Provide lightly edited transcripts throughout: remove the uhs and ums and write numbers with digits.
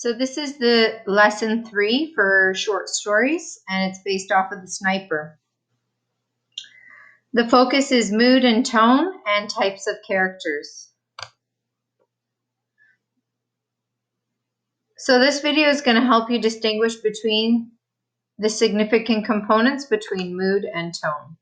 So this is the lesson 3 for short stories, and it's based off of The Sniper. The focus is mood and tone and types of characters. So this video is going to help you distinguish between the significant components between mood and tone.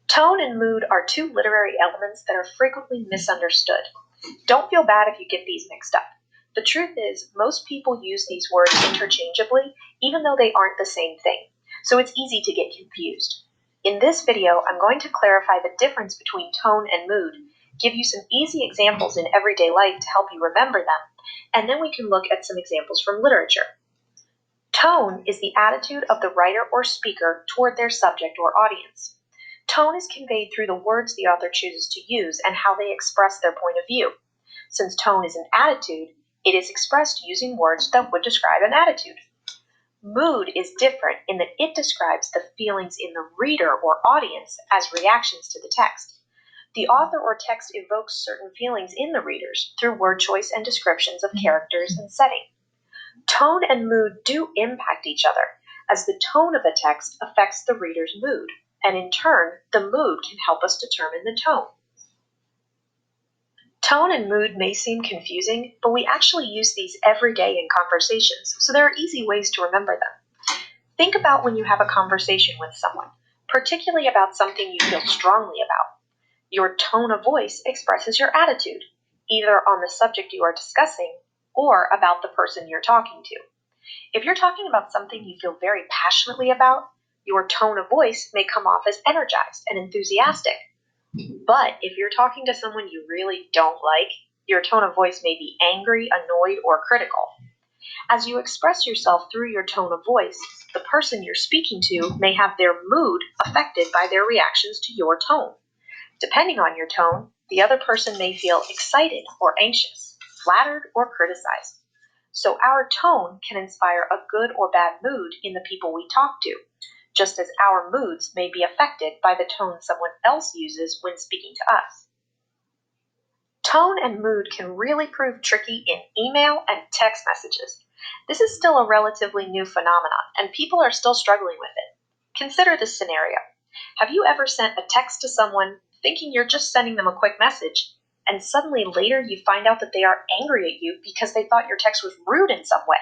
Tone and mood are two literary elements that are frequently misunderstood. Don't feel bad if you get these mixed up. The truth is, most people use these words interchangeably, even though they aren't the same thing, so it's easy to get confused. In this video, I'm going to clarify the difference between tone and mood, give you some easy examples in everyday life to help you remember them, and then we can look at some examples from literature. Tone is the attitude of the writer or speaker toward their subject or audience. Tone is conveyed through the words the author chooses to use and how they express their point of view. Since tone is an attitude, it is expressed using words that would describe an attitude. Mood is different in that it describes the feelings in the reader or audience as reactions to the text. The author or text evokes certain feelings in the readers through word choice and descriptions of characters and setting. Tone and mood do impact each other, as the tone of a text affects the reader's mood, and in turn, the mood can help us determine the tone. Tone and mood may seem confusing, but we actually use these every day in conversations, so there are easy ways to remember them. Think about when you have a conversation with someone, particularly about something you feel strongly about. Your tone of voice expresses your attitude, either on the subject you are discussing or about the person you're talking to. If you're talking about something you feel very passionately about, your tone of voice may come off as energized and enthusiastic. But if you're talking to someone you really don't like, your tone of voice may be angry, annoyed, or critical. As you express yourself through your tone of voice, the person you're speaking to may have their mood affected by their reactions to your tone. Depending on your tone, the other person may feel excited or anxious, flattered or criticized. So our tone can inspire a good or bad mood in the people we talk to, just as our moods may be affected by the tone someone else uses when speaking to us. Tone and mood can really prove tricky in email and text messages. This is still a relatively new phenomenon, and people are still struggling with it. Consider this scenario. Have you ever sent a text to someone thinking you're just sending them a quick message, and suddenly later you find out that they are angry at you because they thought your text was rude in some way?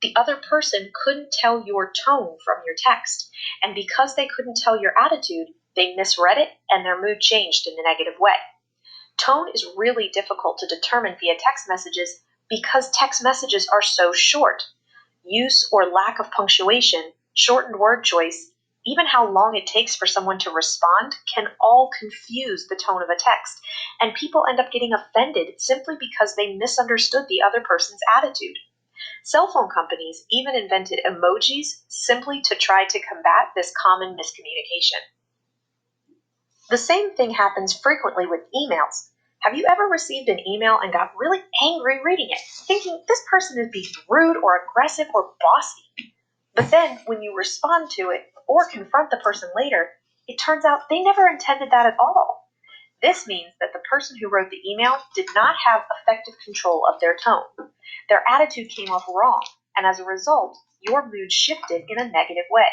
The other person couldn't tell your tone from your text, and because they couldn't tell your attitude, they misread it and their mood changed in a negative way. Tone is really difficult to determine via text messages because text messages are so short. Use or lack of punctuation, shortened word choice, even how long it takes for someone to respond can all confuse the tone of a text, and people end up getting offended simply because they misunderstood the other person's attitude. Cell phone companies even invented emojis simply to try to combat this common miscommunication. The same thing happens frequently with emails. Have you ever received an email and got really angry reading it, thinking this person is being rude or aggressive or bossy? But then when you respond to it or confront the person later, it turns out they never intended that at all. This means that the person who wrote the email did not have effective control of their tone. Their attitude came off wrong, and as a result, your mood shifted in a negative way.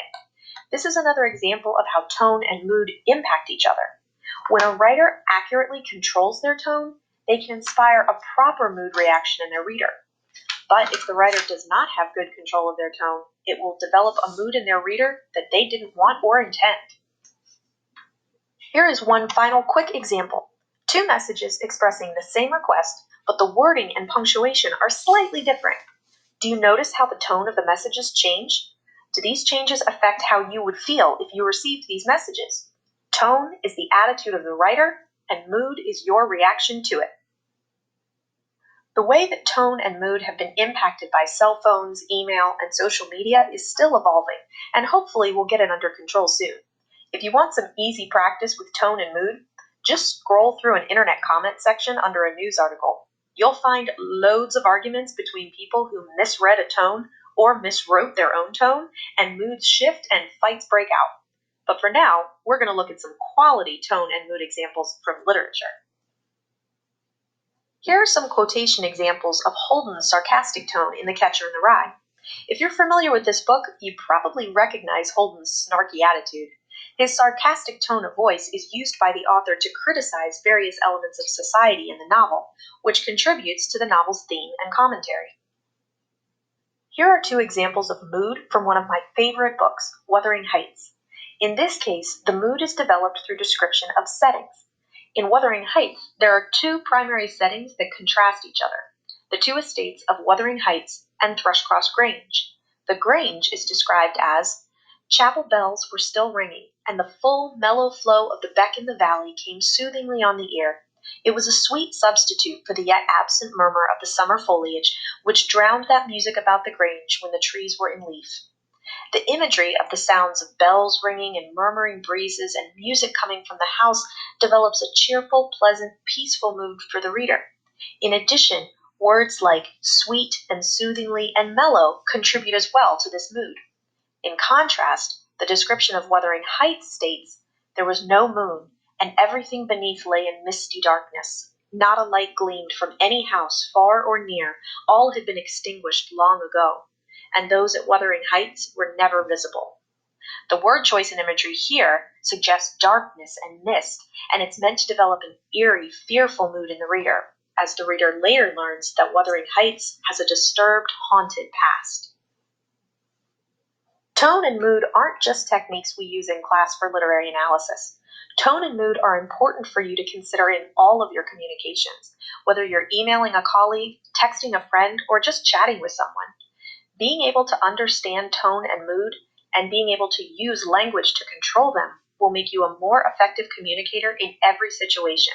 This is another example of how tone and mood impact each other. When a writer accurately controls their tone, they can inspire a proper mood reaction in their reader. But if the writer does not have good control of their tone, it will develop a mood in their reader that they didn't want or intend. Here is one final quick example. Two messages expressing the same request, but the wording and punctuation are slightly different. Do you notice how the tone of the messages change? Do these changes affect how you would feel if you received these messages? Tone is the attitude of the writer, and mood is your reaction to it. The way that tone and mood have been impacted by cell phones, email, and social media is still evolving, and hopefully we'll get it under control soon. If you want some easy practice with tone and mood, just scroll through an internet comment section under a news article. You'll find loads of arguments between people who misread a tone or miswrote their own tone, and moods shift and fights break out. But for now, we're going to look at some quality tone and mood examples from literature. Here are some quotation examples of Holden's sarcastic tone in The Catcher in the Rye. If you're familiar with this book, you probably recognize Holden's snarky attitude. His sarcastic tone of voice is used by the author to criticize various elements of society in the novel, which contributes to the novel's theme and commentary. Here are two examples of mood from one of my favorite books, Wuthering Heights. In this case, the mood is developed through description of settings. In Wuthering Heights, there are two primary settings that contrast each other, the two estates of Wuthering Heights and Thrushcross Grange. The Grange is described as chapel bells were still ringing, and the full, mellow flow of the beck in the valley came soothingly on the ear. It was a sweet substitute for the yet absent murmur of the summer foliage, which drowned that music about the Grange when the trees were in leaf. The imagery of the sounds of bells ringing and murmuring breezes and music coming from the house develops a cheerful, pleasant, peaceful mood for the reader. In addition, words like sweet and soothingly and mellow contribute as well to this mood. In contrast, the description of Wuthering Heights states, "There was no moon, and everything beneath lay in misty darkness. Not a light gleamed from any house, far or near. All had been extinguished long ago, and those at Wuthering Heights were never visible." The word choice and imagery here suggests darkness and mist, and it's meant to develop an eerie, fearful mood in the reader, as the reader later learns that Wuthering Heights has a disturbed, haunted past. Tone and mood aren't just techniques we use in class for literary analysis. Tone and mood are important for you to consider in all of your communications, whether you're emailing a colleague, texting a friend, or just chatting with someone. Being able to understand tone and mood and being able to use language to control them will make you a more effective communicator in every situation.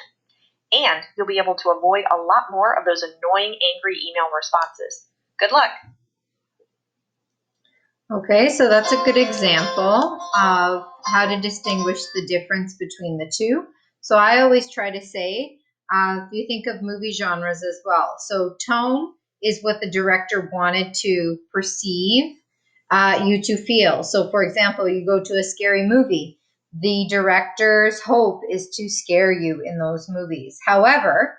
And you'll be able to avoid a lot more of those annoying, angry email responses. Good luck! Okay, so that's a good example of how to distinguish the difference between the two. So I always try to say, if you think of movie genres as well. So tone is what the director wanted to perceive you to feel. So for example, you go to a scary movie. The director's hope is to scare you in those movies. However,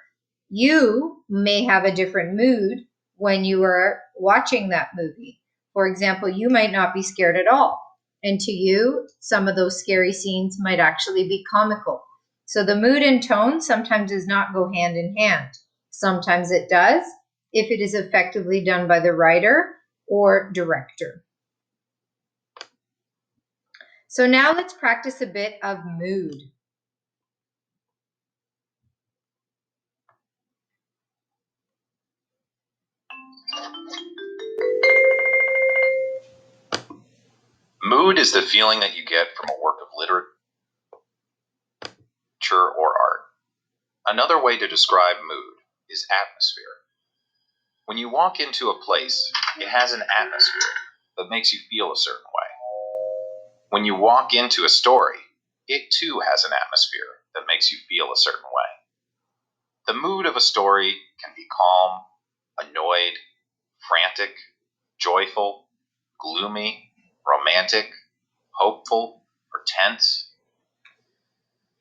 you may have a different mood when you are watching that movie. For example, you might not be scared at all. And to you, some of those scary scenes might actually be comical. So the mood and tone sometimes does not go hand in hand. Sometimes it does, if it is effectively done by the writer or director. So now let's practice a bit of mood. Mood is the feeling that you get from a work of literature or art. Another way to describe mood is atmosphere. When you walk into a place, it has an atmosphere that makes you feel a certain way. When you walk into a story, it too has an atmosphere that makes you feel a certain way. The mood of a story can be calm, annoyed, frantic, joyful, gloomy, romantic, hopeful, or tense.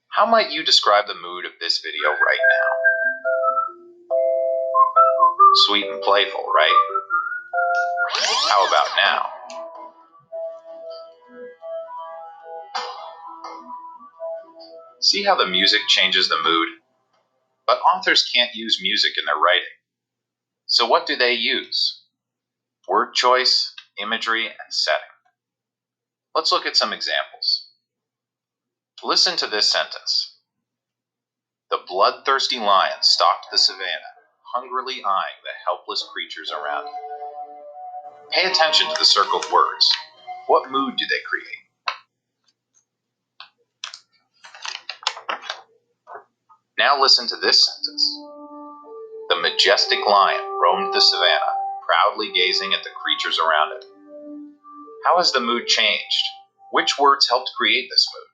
How might you describe the mood of this video right now? Sweet and playful, right? How about now? See how the music changes the mood? But authors can't use music in their writing. So what do they use? Word choice, imagery, and setting. Let's look at some examples. Listen to this sentence. The bloodthirsty lion stalked the savannah, hungrily eyeing the helpless creatures around him. Pay attention to the circled words. What mood do they create? Now listen to this sentence. The majestic lion roamed the savannah, proudly gazing at the creatures around it. How has the mood changed? Which words helped create this mood?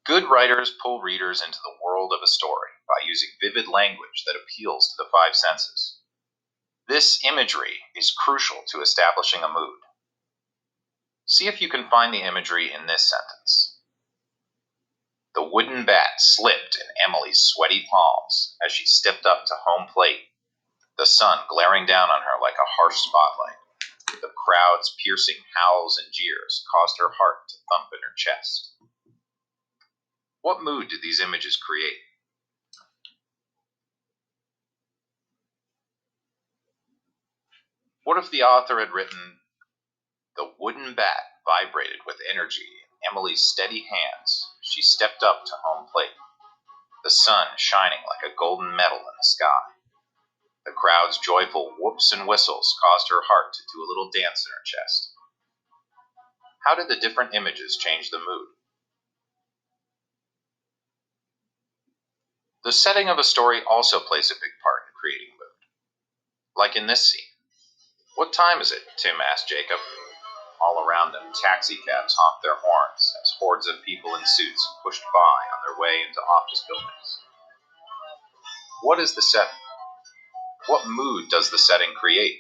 Good writers pull readers into the world of a story by using vivid language that appeals to the five senses. This imagery is crucial to establishing a mood. See if you can find the imagery in this sentence. The wooden bat slipped in Emily's sweaty palms as she stepped up to home plate, the sun glaring down on her like a harsh spotlight. The crowd's piercing howls and jeers caused her heart to thump in her chest. What mood did these images create? What if the author had written, the wooden bat vibrated with energy in Emily's steady hands. She stepped up to home plate, the sun shining like a golden medal in the sky. The crowd's joyful whoops and whistles caused her heart to do a little dance in her chest. How did the different images change the mood? The setting of a story also plays a big part in creating mood. Like in this scene. What time is it? Tim asked Jacob. All around them, taxicabs honked their horns as hordes of people in suits pushed by on their way into office buildings. What is the setting? What mood does the setting create?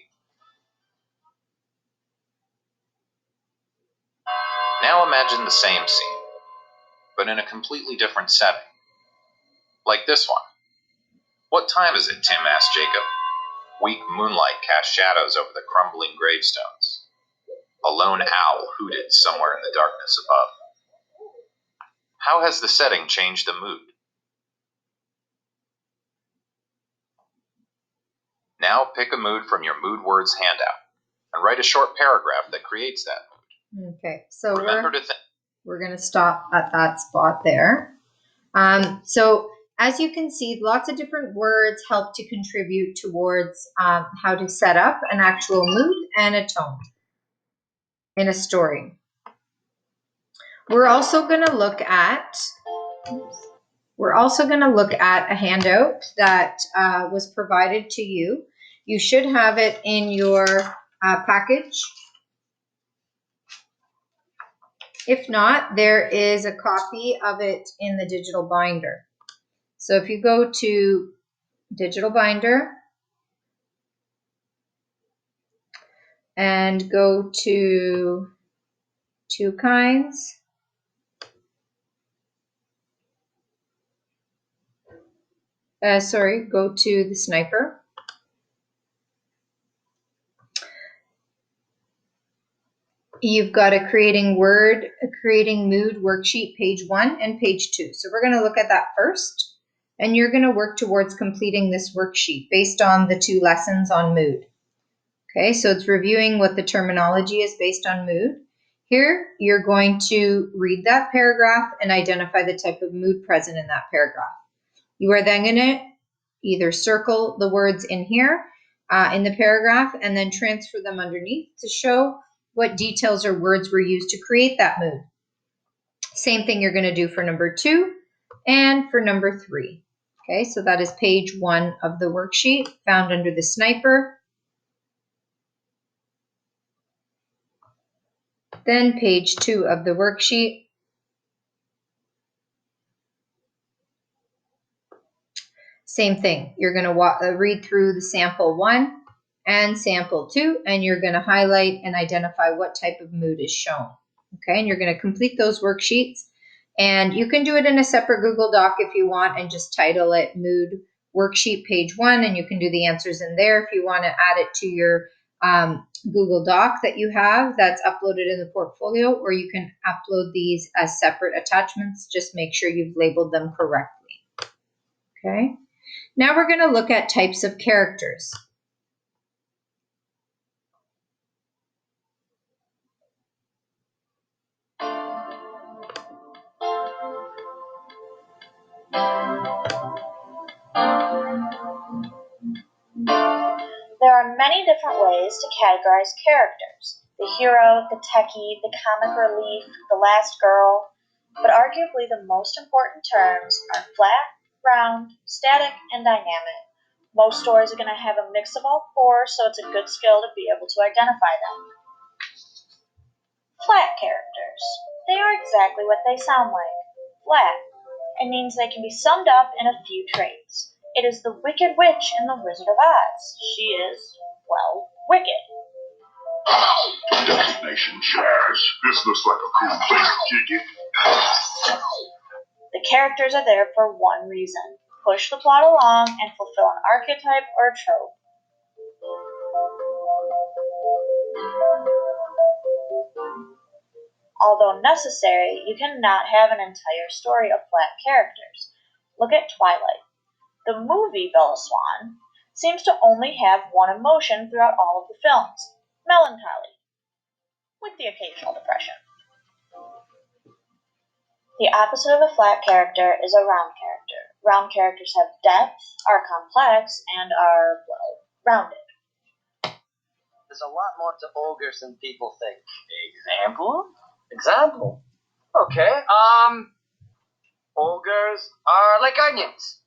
Now imagine the same scene, but in a completely different setting. Like this one. What time is it? Tim asked Jacob. Weak moonlight cast shadows over the crumbling gravestones. A lone owl hooted somewhere in the darkness above. How has the setting changed the mood? Now pick a mood from your Mood Words handout and write a short paragraph that creates that mood. Okay, so Remember to think. We're going to stop at that spot there. So as you can see, lots of different words help to contribute towards how to set up an actual mood and a tone in a story. We're also going to look at a handout that was provided to you. You should have it in your package. If not, there is a copy of it in the digital binder. So if you go to digital binder and go to two kinds, go to the sniper. You've got a creating mood worksheet, page 1 and page 2. So we're going to look at that first, and you're going to work towards completing this worksheet based on the 2 lessons on mood. Okay, so it's reviewing what the terminology is based on mood. Here, you're going to read that paragraph and identify the type of mood present in that paragraph. You are then going to either circle the words in here in the paragraph and then transfer them underneath to show what details or words were used to create that mood. Same thing you're going to do for number 2 and for number 3. Okay, so that is page 1 of the worksheet found under the sniper. Then page 2 of the worksheet. Same thing. You're going to read through the sample 1 and sample 2, and you're going to highlight and identify what type of mood is shown. Okay, and you're going to complete those worksheets. And you can do it in a separate Google Doc if you want and just title it Mood Worksheet Page 1, and you can do the answers in there if you want to add it to your Google Doc that you have that's uploaded in the portfolio, or you can upload these as separate attachments. Just make sure you've labeled them correctly. Okay, now we're going to look at types of characters. There are many different ways to categorize characters. The hero, the techie, the comic relief, the last girl. But arguably the most important terms are flat, round, static, and dynamic. Most stories are going to have a mix of all 4, so it's a good skill to be able to identify them. Flat characters. They are exactly what they sound like. Flat. It means they can be summed up in a few traits. It is the Wicked Witch in The Wizard of Oz. She is well, wicked. Destination Jazz. This looks like a cool place to kick it. The characters are there for one reason: push the plot along and fulfill an archetype or trope. Although necessary, you cannot have an entire story of flat characters. Look at Twilight. The movie Bella Swan seems to only have one emotion throughout all of the films: melancholy, with the occasional depression. The opposite of a flat character is a round character. Round characters have depth, are complex, and are, well, rounded. There's a lot more to ogres than people think. Example? Okay, ogres are like onions.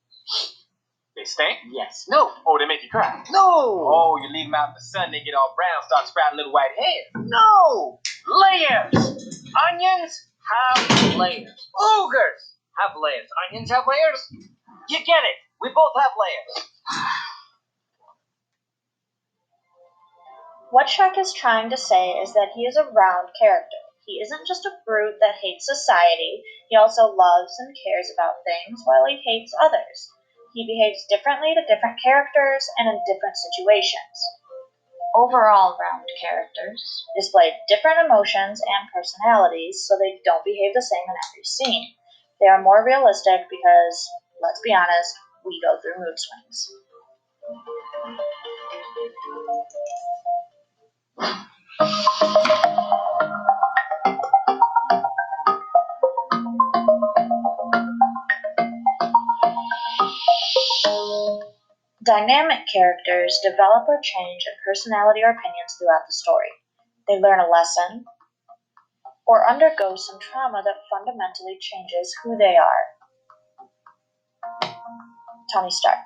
They stink? Yes. No. Oh, they make you cry? No. Oh, you leave them out in the sun, they get all brown, start sprouting little white hairs. No. Layers. Onions have layers. Ogres have layers. Onions have layers. You get it. We both have layers. What Shrek is trying to say is that he is a round character. He isn't just a brute that hates society, he also loves and cares about things while he hates others. He behaves differently to different characters and in different situations. Overall round characters display different emotions and personalities, so they don't behave the same in every scene. They are more realistic because, let's be honest, we go through mood swings. Dynamic characters develop or change in personality or opinions throughout the story. They learn a lesson or undergo some trauma that fundamentally changes who they are. Tony Stark.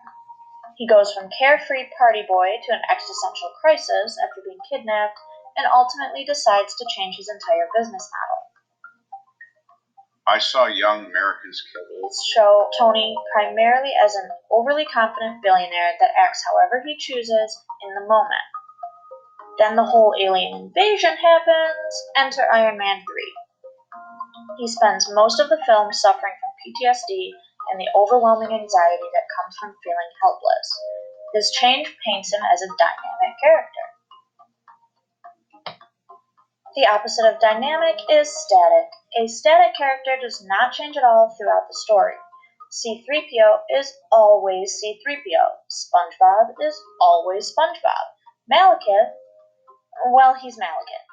He goes from carefree party boy to an existential crisis after being kidnapped and ultimately decides to change his entire business model. I saw young Americans killed. Show Tony primarily as an overly confident billionaire that acts however he chooses in the moment. Then the whole alien invasion happens. Enter Iron Man 3. He spends most of the film suffering from PTSD and the overwhelming anxiety that comes from feeling helpless. This change paints him as a dynamic character. The opposite of dynamic is static. A static character does not change at all throughout the story. C-3PO is always C-3PO. SpongeBob is always SpongeBob. Malekith, well, he's Malekith.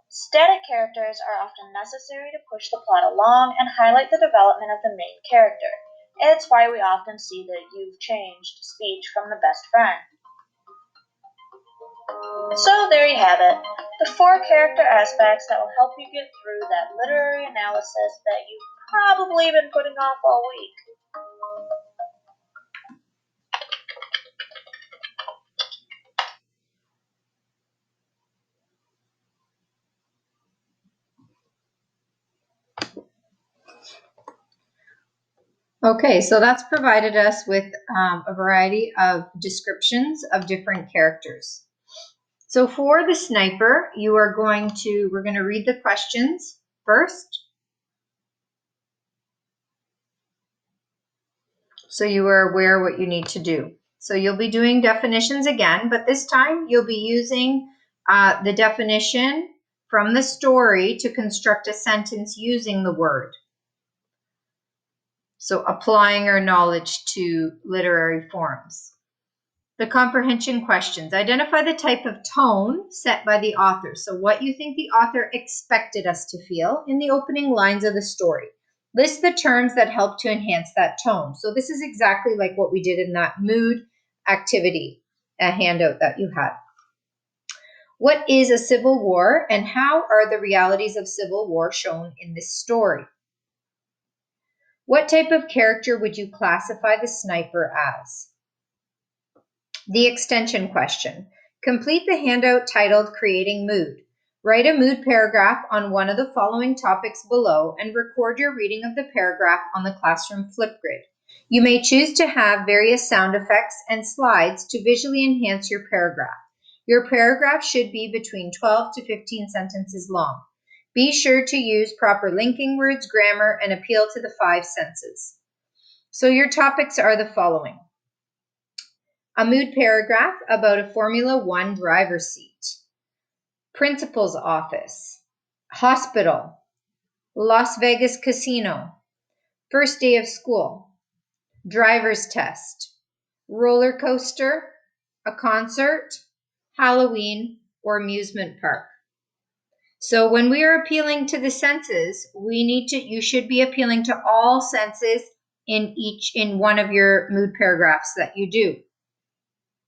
Static characters are often necessary to push the plot along and highlight the development of the main character. It's why we often see the "you've changed" speech from the best friend. So there you have it, the 4 character aspects that will help you get through that literary analysis that you've probably been putting off all week. Okay, so that's provided us with a variety of descriptions of different characters. So for the sniper, we're going to read the questions first. So you are aware what you need to do. So you'll be doing definitions again, but this time you'll be using the definition from the story to construct a sentence using the word. So applying our knowledge to literary forms. The comprehension questions. Identify the type of tone set by the author. So what you think the author expected us to feel in the opening lines of the story. List the terms that help to enhance that tone. So this is exactly like what we did in that mood activity, a handout that you had. What is a civil war and how are the realities of civil war shown in this story? What type of character would you classify the sniper as? The extension question. Complete the handout titled Creating Mood. Write a mood paragraph on one of the following topics below and record your reading of the paragraph on the classroom Flipgrid. You may choose to have various sound effects and slides to visually enhance your paragraph. Your paragraph should be between 12 to 15 sentences long. Be sure to use proper linking words, grammar, and appeal to the 5 senses. So your topics are the following. A mood paragraph about a Formula One driver's seat. Principal's office. Hospital. Las Vegas casino. First day of school. Driver's test. Roller coaster. A concert. Halloween, or amusement park. So when we are appealing to the senses, you should be appealing to all senses in one of your mood paragraphs that you do.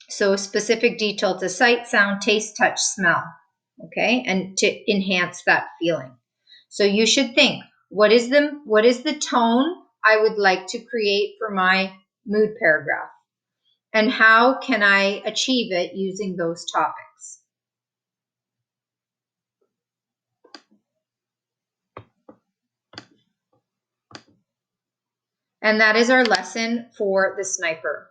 So specific detail to sight, sound, taste, touch, smell, okay, and to enhance that feeling. So you should think, what is the tone I would like to create for my mood paragraph? And how can I achieve it using those topics? And that is our lesson for the sniper.